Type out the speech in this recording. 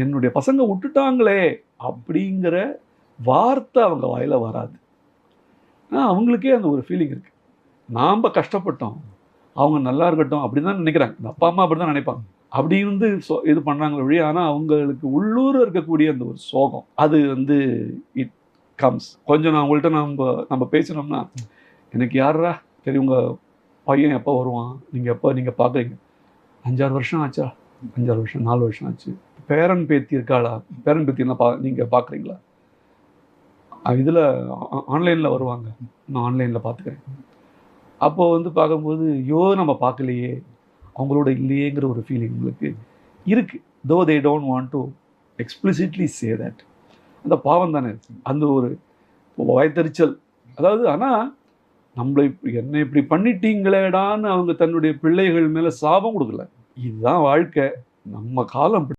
என்னுடைய பசங்க விட்டுட்டாங்களே அப்படிங்கிற வார்த்தை அவங்க வாயில வராது. அவங்களுக்கே அந்த ஒரு ஃபீலிங் இருக்கு. நாம கஷ்டப்பட்டோம். அவங்க நல்லா இருக்கட்டும் அப்படின்னு தான் நினைக்கிறாங்க. இந்த அப்பா, அம்மா அப்படிதான் நினைப்பாங்க. அப்படி இருந்து இது பண்றாங்களே ஒழிய, ஆனா அவங்களுக்கு உள்ளூர இருக்கக்கூடிய அந்த ஒரு சோகம், அது வந்து இட் கம்ஸ். கொஞ்சம் நான் உங்கள்ட்ட நம்ம பேசினோம்னா, எனக்கு யார்ரா சரி உங்க பையன் எப்போ வருவான்? நீங்க பார்க்குறீங்க. 5, 6 வருஷம் ஆச்சா? 5, 6 வருஷம், 4 வருஷம் ஆச்சு. பேரன், பேத்தி இருக்காளா? பேரன், பேத்திலாம் நீங்க பார்க்குறீங்களா? இதில ஆன்லைன்ல வருவாங்க. நான் ஆன்லைன்ல பார்த்துக்கிறேன். அப்போ வந்து பார்க்கும்போது, ஐயோ! நம்ம பார்க்கலையே, அவங்களோட இல்லையேங்கிற ஒரு ஃபீலிங் உங்களுக்கு இருக்கு. Though they don't want to explicitly say that. அந்த பாவம் தானே. அந்த ஒரு வயத்தெரிச்சல். அதாவது ஆனா, என்னை இப்படி பண்ணிட்டீங்களேடான்னு அவங்க தன்னுடைய பிள்ளைகள் மேல சாபம் குடுக்கல. இதுதான் வாழ்க்கை. நம்ம காலம்